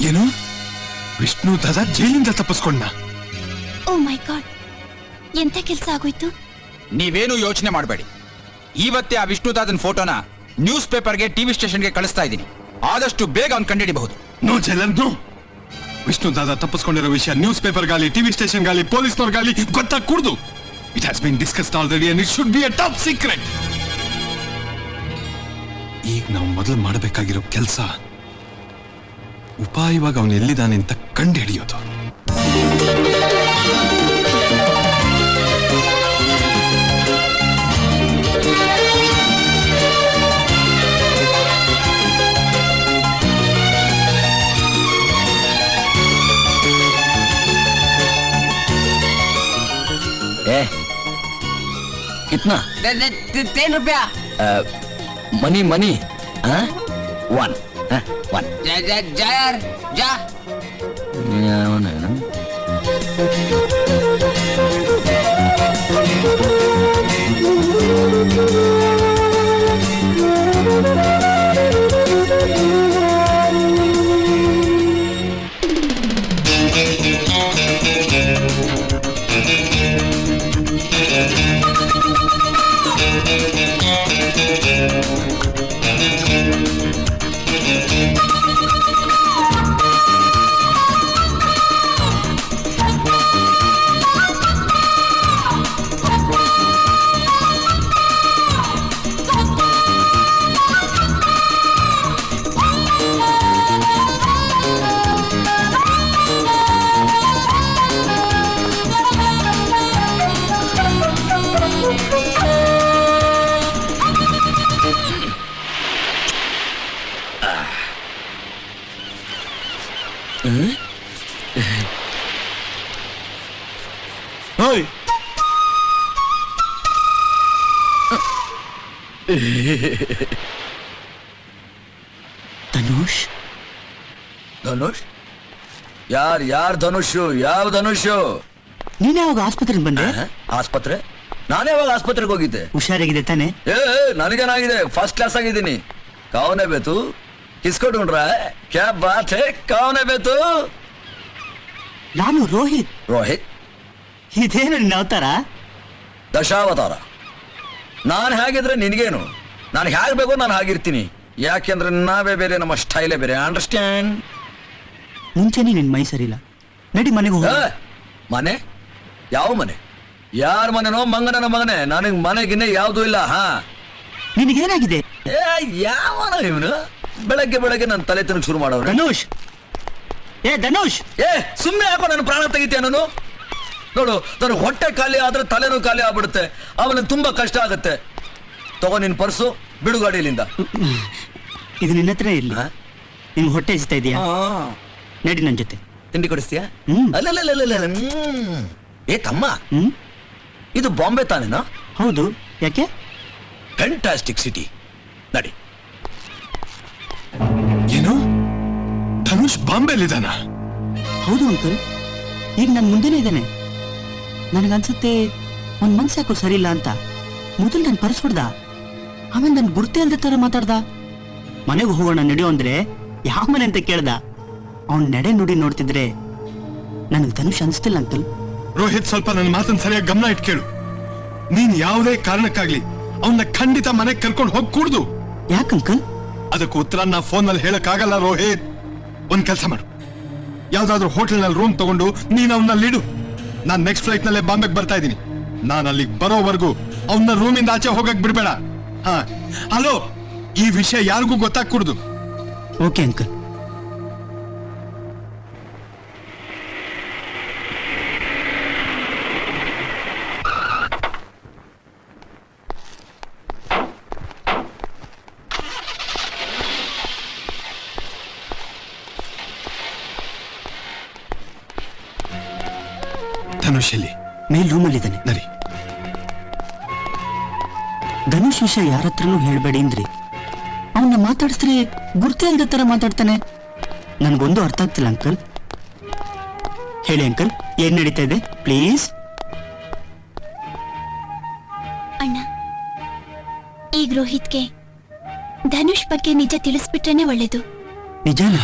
ಏನು ವಿಷ್ಣು ದಾದ ಜೈಲಿಂದ ತಪ್ಪಿಸ್ಕೊಂಡ? ಓ ಮೈ ಗಾಡ್, ಎಂತ ಕೆಲಸ ಆಗೋಯ್ತು? ನೀವೇನು ಯೋಚನೆ ಮಾಡಬೇಡಿ. ಇವತ್ತೇ ಆ ವಿಷ್ಣು ದಾದನ್ ಫೋಟೋನ ನ್ಯೂಸ್ ಪೇಪರ್ಗೆ, ಟಿವಿ ಸ್ಟೇಷನ್ಗೆ ಕಳಿಸ್ತಾ ಇದ್ದೀನಿ. ಆದಷ್ಟು ಬೇಗ ಅವ್ನು ಕಂಡುಹಿಡಿಬಹುದು. No jailer, no. Vishnu Dada ತಪ್ಪಿಸ್ಕೊಂಡಿರೋ ವಿಷಯ ನ್ಯೂಸ್ ಪೇಪರ್ ಗಾಲಿ, ಟಿವಿ ಸ್ಟೇಷನ್ ಗಾಲಿ, ಪೊಲೀಸ್ನವ್ರಿಗಾಲಿ ಗೊತ್ತಾಗ್ಕೂಡ್ದು. It has been discussed already and it should be a top secret. ಈಗ ನಾವು ಮೊದಲು ಮಾಡಬೇಕಾಗಿರೋ ಕೆಲಸ ಉಪಾಯವಾಗಿ ಅವನು ಎಲ್ಲಿದ್ದಾನೆ ಅಂತ ಕಂಡು ಹಿಡಿಯೋದು. कितना? 3 रुपया. Money money. One one. जा जा जा यार जा. ಧನುಷ್ ಧನುಷ್ ಯಾರ್ ಯಾರ್ ಧನುಷು? ಯಾವ ಧನುಷು? ನೀನ್ ಯಾವಾಗ ಆಸ್ಪತ್ರೆಗೆ ಬಂದೆ? ಆಸ್ಪತ್ರೆ? ನಾನೇ ಯಾವಾಗ ಆಸ್ಪತ್ರೆಗೆ ಹೋಗಿದ್ದೆ? ಹುಷಾರಾಗಿದೆ ತಾನೆ? ನನಗೇನಾಗಿದೆ? ಫಸ್ಟ್ ಕ್ಲಾಸ್ ಆಗಿದ್ದೀನಿ. ಕಾವನೆ ಬೇತು ಕಿಸ್ಕೊ ढूंढ रहा है? क्या बात है? ಕಾವನೆ ಬೇತು. ನಾನು ರೋಹಿತ್. ರೋಹಿತ್? ಇದೇನು ನಿನ್ನ ಅವತಾರ? ದಶಾವತಾರ. ನಾನು ಹೇಗಿದ್ರೆ ನಿನಗೇನು? ನಾನು ಹೇಗೆ ಬೇಕೋ ನಾನು ಹಾಗಿರ್ತೀನಿ. ಯಾಕೆಂದ್ರೆ ನಾವೇ ಬೇರೆ, ನಮ್ಮ ಸ್ಟೈಲೇ ಬೇರೆ. ಅಂಡರ್ಸ್ಟ್ಯಾಂಡ್? ಮುಂಚೆನೇ ನಿನ್ ಮೈ ಸರಿಲ್ಲ. ನಡಿ ಮನೆಗೆ ಹೋಗ. ಮನೆ? ಯಾವ ಮನೆ? ಯಾರ ಮನೆನೋ? ಮಂಗನನ ಮಗನೇ. ನನಗೆ ಮನೆಗಿನ್ನೆ ಯಾವ್ದು ಇಲ್ಲ. ಹಾ, ನಿನಗೇನಾಗಿದೆ? ಯಾವನ ಇವನು? ಬೆಳಗ್ಗೆ ಬೆಳಗ್ಗೆ ನನ್ನ ತಲೆ ತಿನ್ನಕ್ ಶುರು ಮಾಡೋರು. ಧನುಷ್, ಧನುಷ್, ಸುಮ್ಮನೆ ಯಾಕೋ ನನ್ನ ಪ್ರಾಣ ತೆಗಿತೀಯ ನಾನು? ನೋಡು, ನನ್ನ ಹೊಟ್ಟೆ ಖಾಲಿ ಆದ್ರೆ ತಲೆನೂ ಖಾಲಿ ಆಗ್ಬಿಡುತ್ತೆ. ಆಮೇಲೆ ತುಂಬಾ ಕಷ್ಟ ಆಗುತ್ತೆ. ತಗೋ ನಿನ್ ಪರ್ಸು, ಬಿಡುಗಾಡಿಲಿಂದ. ಇದು ನಿನ್ನ ಹತ್ರ ಇಲ್ಲ. ನಿಮ್ಗೆ ಹೊಟ್ಟೆ ಹಸಿತಾ ಇದೆಯಾ? ನಡಿ ನನ್ ಜೊತೆ. ತಿಂಡಿ ಕೊಡಿಸ್ತೀಯಾ? ಅಲ್ಲ. ಏ ತಮ್ಮ, ಇದು ಬಾಂಬೆ ತಾನೇನಾ? ಹೌದು. ಯಾಕೆ? Fantastic city. ನಡಿ. ಏನು ಧನುಷ್ ಬಾಂಬೆಲಿದ್ದಾನ? ಹೌದು ಅಂಕಲ್, ಈಗ ನನ್ ಮುಂದೆನೇ ಇದ್ದಾನೆ. ನನಗನ್ಸುತ್ತೆ ಒಂದ್ ಮನ್ಸು ಯಾಕೋ ಸರಿ ಇಲ್ಲ ಅಂತ. ಮೊದಲು ನನ್ ಪರ್ಸ್ ಹೊಡ್ದ, ಆಮೇಲೆ ನನ್ ಗುರ್ತೇ ಅಲ್ದ ತರ ಮಾತಾಡ್ದ. ಮನೆಗೆ ಹೋಗೋಣ ನಡೆಯೋ ಅಂದ್ರೆ ಯಾವ ಮನೆ ಅಂತ ಕೇಳ್ದ. ಅವನ್ ನಡೆ ನುಡಿ ನೋಡ್ತಿದ್ರೆ ನನಗೆ ಧನುಷ್ ಅನ್ಸ್ತಿಲ್ಲ ಅಂಕಲ್. ರೋಹಿತ್, ಸ್ವಲ್ಪ ನನ್ನ ಮಾತನ್ನ ಸರಿಯಾಗಿ ಗಮನ ಇಟ್ಟು ಕೇಳು. ನೀನ್ ಯಾವುದೇ ಕಾರಣಕ್ಕಾಗ್ಲಿ ಅವನ್ನ ಖಂಡಿತ ಮನೆಗೆ ಕರ್ಕೊಂಡು ಹೋಗಿ ಕೂಡ್ದು. ಯಾಕಂಕಲ್? ಅದಕ್ಕೆ ಉತ್ತರ ನಾ ಫೋನ್ ನಲ್ಲಿ ಹೇಳಕ್ ಆಗಲ್ಲ ರೋಹಿತ್. ಒಂದ್ ಕೆಲಸ ಮಾಡು, ಯಾವ್ದಾದ್ರು ಹೋಟೆಲ್ ನಲ್ಲಿ ರೂಮ್ ತಗೊಂಡು ನೀನ್ ಅವನಲ್ಲಿಡು. ನಾನ್ ನೆಕ್ಸ್ಟ್ ಫ್ಲೈಟ್ ನಲ್ಲೇ ಬಾಂಬೆಗೆ ಬರ್ತಾ ಇದ್ದೀನಿ. ನಾನ್ ಅಲ್ಲಿಗೆ ಬರೋವರೆಗೂ ಅವನ್ನ ರೂಮಿಂದ ಆಚೆ ಹೋಗಕ್ ಬಿಡ್ಬೇಡ. ಹಾ, ಹಲೋ, ಈ ವಿಷಯ ಯಾರಿಗೂ ಗೊತ್ತಾಗ್ಕೂಡ್ದು. Okay uncle. ಧನುಷ್ ಎಲ್ಲಿ? ಮೇಲ್ ರೂಮಲ್ಲಿ ಇದ್ದಾನೆ. ನಡಿ. ಧನುಷ್ ವಿಷಯ ಯಾರ ಹತ್ರನೂ ಹೇಳ್ಬೇಡಿ ಅಂದ್ರಿ. ಅವನ್ನ ಮಾತಾಡಿಸಿದ್ರೆ ಗುರ್ತೇ ಅಲ್ದ ತರ ಮಾತಾಡ್ತಾನೆ. ನನ್ಗೊಂದು ಅರ್ಥ ಆಗ್ತಿಲ್ಲ ಅಂಕಲ್. ಹೇಳಿ ಅಂಕಲ್, ಏನ್ ನಡೀತಾ ಇದೆ ಪ್ಲೀಸ್? ಅಣ್ಣ, ಈಗ ರೋಹಿತ್ಗೆ ಧನುಷ್ ಬಗ್ಗೆ ನಿಜ ತಿಳಿಸ್ಬಿಟ್ರೇನೆ ಒಳ್ಳೇದು. ನಿಜಾನ?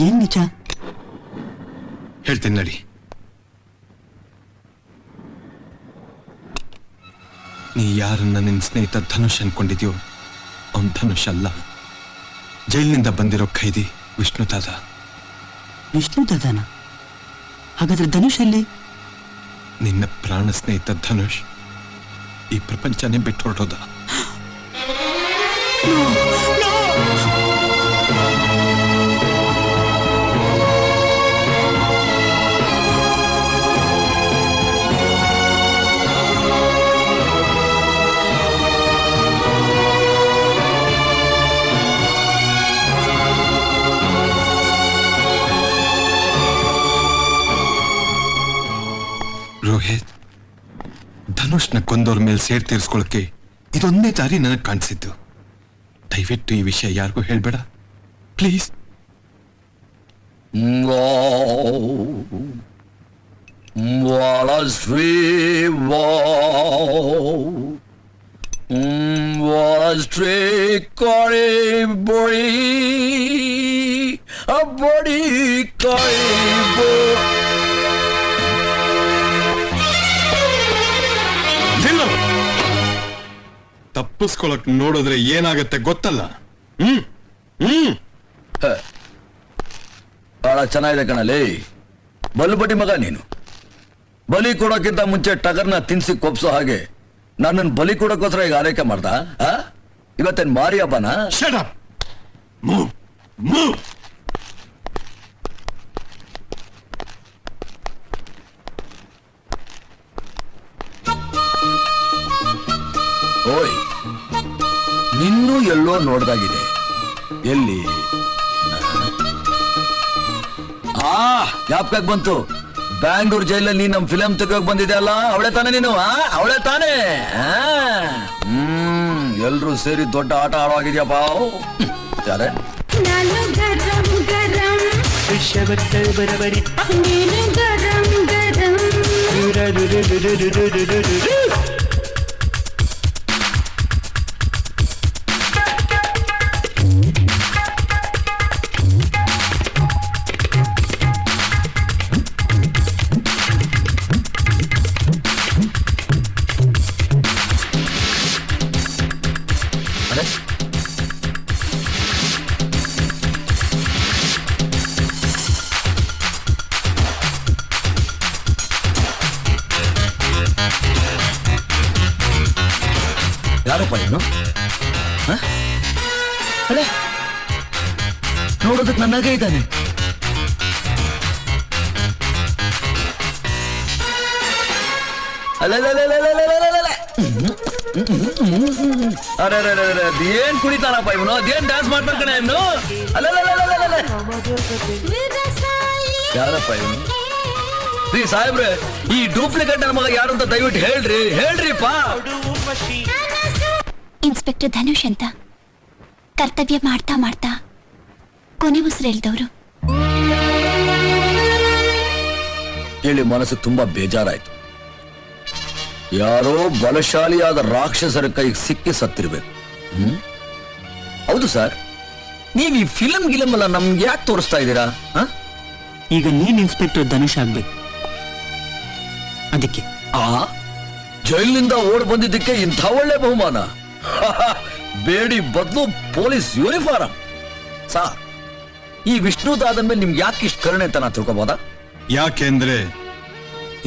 ಏನ್ ನಿಜ? ಹೇಳ್ತೀನಿ ನಡಿ. ನೀ ಯಾರನ್ನ ನಿನ್ನ ಸ್ನೇಹಿತ ಧನುಷ್ ಅನ್ಕೊಂಡಿದ್ಯೋ ಅವನ್ ಧನುಷ್ ಅಲ್ಲ. ಜೈಲಿನಿಂದ ಬಂದಿರೋ ಖೈದಿ ವಿಷ್ಣು ದಾದ. ವಿಷ್ಣು ದಾದಾನ? ಹಾಗಾದ್ರೆ ಧನುಷ್ ಅಲ್ಲಿ? ನಿನ್ನ ಪ್ರಾಣ ಸ್ನೇಹಿತ ಧನುಷ್ ಈ ಪ್ರಪಂಚನೇ ಬಿಟ್ಟು ಹೊರಟೋದ. ರೋಹಿತ್, ಧನುಷ್ನ ಕೊಂದವ್ರ ಮೇಲೆ ಸೇರ್ ತೀರ್ಸ್ಕೊಳಕ್ಕೆ ಇದೊಂದೇ ದಾರಿ ನನಗೆ ಕಾಣಿಸಿದ್ದು. ದಯವಿಟ್ಟು ಈ ವಿಷಯ ಯಾರಿಗೂ ಹೇಳ್ಬೇಡ ಪ್ಲೀಸ್. ತಪ್ಪಿಸ್ಕೊಳಕ್ ನೋಡಿದ್ರೆ ಏನಾಗತ್ತೆ ಗೊತ್ತಲ್ಲ. ಬಹಳ ಚೆನ್ನಾಗಿದೆ ಕಣಲ್ಲಿ. ಬಲ್ಬಡಿ ಮಗ ನೀನು. ಬಲಿ ಕೊಡೋಕ್ಕಿಂತ ಮುಂಚೆ ಟಗರ್ನ ತಿನ್ಸಿ ಕೊಪ್ಸೋ ಹಾಗೆ ನನ್ನನ್ನು ಬಲಿ ಕೊಡೋಕ್ಕೋಸ್ಕರ ಈಗ ಆರೈಕೆ ಮಾಡ್ದ. ಇವತ್ತೇನ್ ಮಾರಿ ಹಬ್ಬನ? Shut up! Move! Move! ಓಯ್, ನಿನ್ನೂ ಎಲ್ಲೋ ನೋಡ್ದಾಗಿದೆ. ಎಲ್ಲಿ? ಜ್ಞಾಪಕಕ್ಕೆ ಬಂತು. ಬ್ಯಾಂಗ್ಳೂರ್ ಜೈಲಲ್ಲಿ ನೀನ್ ನಮ್ ಫಿಲಂ ತೆಗೋಕ್ ಬಂದಿದೆ ಅಲ್ಲ, ಅವಳೆ ತಾನೆ ನೀನು? ಅವಳೆ ತಾನೆ? ಎಲ್ರೂ ಸೇರಿ ದೊಡ್ಡ ಆಟ ಆಡೋಗಿದ್ಯಪ್ಪ. ಯಾರೇ? ನಾನು ಗರಂ ಗರಂ ವಿಷವತ್ತಲ್ ಬರಬರಿ ನೀನು ಗರಂ ಗರಂ ಅರೆ, ಯಾರಪ್ಪ ಇವನು? ಅರೆ, ನೋಡೋದಕ್ಕೆ ನನ್ನಾಗೆ ಇದ್ದಾನೆ. ಅರೆ ಅದೇನ್ ಕುಣಿತಾನಪ್ಪ ಇವನು? ಅದೇನ್ ಡ್ಯಾನ್ಸ್ ಮಾಡ್ತಾನ ಕಣ ಇವನು? ಯಾರಪ್ಪ ಇವನು? ರೀ ಸಾಹೇಬ್ರೆ, ಈ ಡೂಪ್ಲಿಕೇಟ್ ನನ್ನ ಮಗ ಯಾರು ಅಂತ ದಯವಿಟ್ಟು ಹೇಳ್ರಿಪ್ಪ. ಇನ್ಸ್ಪೆಕ್ಟರ್ ಧನುಷ್ ಅಂತ ಕರ್ತವ್ಯ ಮಾಡ್ತಾ ಮಾಡ್ತಾ ಕೊನೆ ಉಸಿರೆಳ್ದವ್ರು. ಕೇಳಿ ಮನಸ್ಸು ತುಂಬಾ ಬೇಜಾರಾಯ್ತು. ಯಾರೋ ಬಲಶಾಲಿಯಾದ ರಾಕ್ಷಸರ ಕೈಗೆ ಸಿಕ್ಕಿ ಸತ್ತಿರ್ಬೇಕು. ಹೌದು ಸರ್, ನೀವು ಈ ಫಿಲಂ ಗಿಲಂ ಎಲ್ಲ ನಮ್ಗೆ ಯಾಕೆ ತೋರಿಸ್ತಾ ಇದ್ದೀರಾ? ಈಗ ನೀನ್ ಇನ್ಸ್ಪೆಕ್ಟರ್ ಧನುಷ್ ಆಗ್ಬೇಕು. ಅದಕ್ಕೆ ಜೈಲಿನಿಂದ ಓಡ್ ಬಂದಿದ್ದಕ್ಕೆ ಇಂಥ ಒಳ್ಳೆ ಬಹುಮಾನ. ಬೇಡಿ ಬದಲು ಪೊಲೀಸ್ ಯೂನಿಫಾರ್ಮ್. ಸಾರ್, ಈ ವಿಷ್ಣುದಾದನ್ ಮೇಲೆ ನಿಮ್ಗೆ ಯಾಕೆ ಇಷ್ಟು ಕರುಣೆ ಅಂತ ನಾ ತಿಳ್ಕೊಬೋದಾ? ಯಾಕೆ ಅಂದ್ರೆ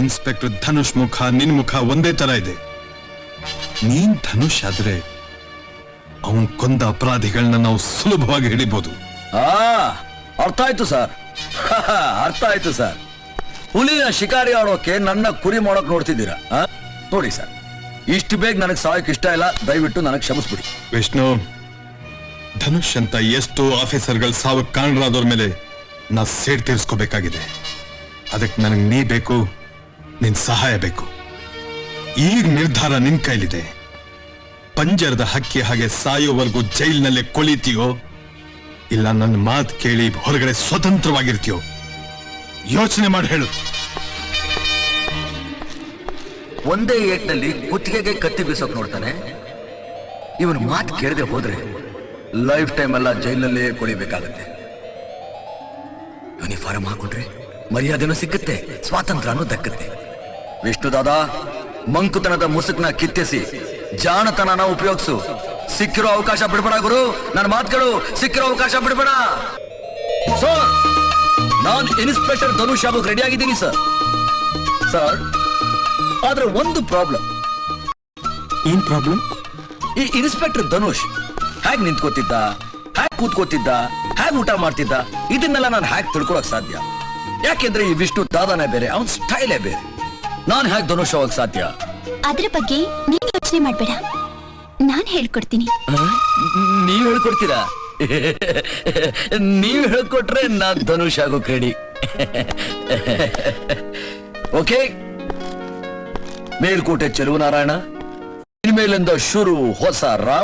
ಇನ್ಸ್ಪೆಕ್ಟರ್ ಧನುಷ್ ಮುಖ ನಿನ್ ಮುಖ ಒಂದೇ ತರ ಇದೆ. ನೀನ್ ಧನುಷ್ ಆದ್ರೆ ಅವನ್ ಕೊಂದ ಅಪರಾಧಿಗಳನ್ನ ನಾವು ಸುಲಭವಾಗಿ ಹಿಡಿಬಹುದು. ಅರ್ಥ ಆಯ್ತು ಸರ್. ಅರ್ಥ ಆಯ್ತು ಸರ್. ಹುಲಿನ ಶಿಕಾರಿ ಆಡೋಕೆ ನನ್ನ ಕುರಿ ಮಾಡೋಕ್ ನೋಡ್ತಿದ್ದೀರಾ? ನೋಡಿ ಸರ್, ಇಷ್ಟು ಬೇಗ ನನಗೆ ಸಾಯಕ್ ಇಷ್ಟ ಇಲ್ಲ. ದಯವಿಟ್ಟು ನನಗೆ ಕ್ಷಮಿಸ್ಬಿಡಿ. ವಿಷ್ಣು, ಧನುಷ್ ಅಂತ ಎಷ್ಟೋ ಆಫೀಸರ್ಗಳ ಸಾವಕ್ ಕಾರಣರಾದವ್ರ ಮೇಲೆ ನಾ ಸೇಡ್ ತೀರ್ಸ್ಕೋಬೇಕಾಗಿದೆ. ಅದಕ್ಕೆ ನನಗೆ ನೀ ಬೇಕು, ನಿನ್ ಸಹಾಯ ಬೇಕು. ಈಗ ನಿರ್ಧಾರ ನಿನ್ ಕೈಲಿದೆ. ಪಂಜರದ ಹಕ್ಕಿ ಹಾಗೆ ಸಾಯೋವರೆಗೂ ಜೈಲಿನಲ್ಲೇ ಕೊಳಿತೀಯೋ, ಇಲ್ಲ ನನ್ನ ಮಾತು ಕೇಳಿ ಹೊರಗಡೆ ಸ್ವತಂತ್ರವಾಗಿರ್ತೀಯೋ? ಯೋಚನೆ ಮಾಡಿ ಹೇಳು. ಒಂದೇ ಏಟ್ನಲ್ಲಿ ಕುತ್ತಿಗೆಗೆ ಕತ್ತಿ ಬೀಸೋಕ್ ನೋಡ್ತಾನೆ. ಇವನು ಮಾತು ಕೇಳದೆ ಹೋದ್ರೆ ಲೈಫ್ ಟೈಮ್ ಎಲ್ಲ ಜೈಲಲ್ಲೇ ಕೊಡಿಬೇಕಾಗತ್ತೆ. ಯೂನಿಫಾರ್ಮ್ ಹಾಕೊಂಡ್ರೆ ಮರ್ಯಾದೆನೂ ಸಿಕ್ಕುತ್ತೆ, ಸ್ವಾತಂತ್ರ್ಯನೂ ದಕ್ಕತ್ತೆ. ವಿಷ್ಣು ದಾದಾ, ಮಂಕುತನದ ಮುಸುಕ್ನ ಕಿತ್ತೆಸಿ ಜಾಣತನನ ಉಪಯೋಗಿಸು. ಸಿಕ್ಕಿರೋ ಅವಕಾಶ ಬಿಡ್ಬೇಡ ಗುರು, ನನ್ನ ಮಾತುಗಳು, ಸಿಕ್ಕಿರೋ ಅವಕಾಶ ಬಿಡ್ಬೇಡ. ಸರ್, ನಾನು ಇನ್ಸ್ಪೆಕ್ಟರ್ ಧನುಷ್ ಆಗೋಕ್ ರೆಡಿ ಆಗಿದ್ದೀನಿ ಸರ್. ಸರ್, ಆದ್ರೆ ಒಂದು ಪ್ರಾಬ್ಲಮ್. ಏನ್ ಪ್ರಾಬ್ಲಮ್? ಈ ಇನ್ಸ್ಪೆಕ್ಟರ್ ಧನುಷ್ ಹೇಗ್ ನಿಂತ್ಕೋತಿದ್ದ, ಹೇಗ್ ಕೂತ್ಕೋತಿದ್ದ, ಹೇಗ್ ಊಟ ಮಾಡ್ತಿದ್ದ, ಇದನ್ನೆಲ್ಲ ನಾನು ಹೇಗ್ ತಿಳ್ಕೊಳಕ್ ಸಾಧ್ಯ? ಯಾಕೆಂದ್ರೆ ಈ ವಿಷ್ಣು ದಾದಾನೇ ಬೇರೆ, ಅವನ್ ಸ್ಟೈಲೇ ಬೇರೆ. ನಾನ್ ಹೇಗ್ ಧನುಷ್ ಹೋಗಕ್ ಸಾಧ್ಯ? ಅದ್ರ ಬಗ್ಗೆ ನೀನ್ ಯೋಚನೆ ಮಾಡ್ಬೇಡ, ನಾನ್ ಹೇಳ್ಕೊಡ್ತೀನಿ. ನೀವ್ ಹೇಳ್ಕೊಡ್ತೀರಾ? ನೀವ್ ಹೇಳ್ಕೊಟ್ರೆ ನಾನ್ ಧನುಷ್ ಆಗೋಕ್ ರೆಡಿ. ಓಕೆ, ಮೇಲ್ಕೋಟೆ ಚೆಲುವನಾರಾಯಣ, ಇನ್ಮೇಲಿಂದ ಶುರು ಹೊಸ ರಾಮ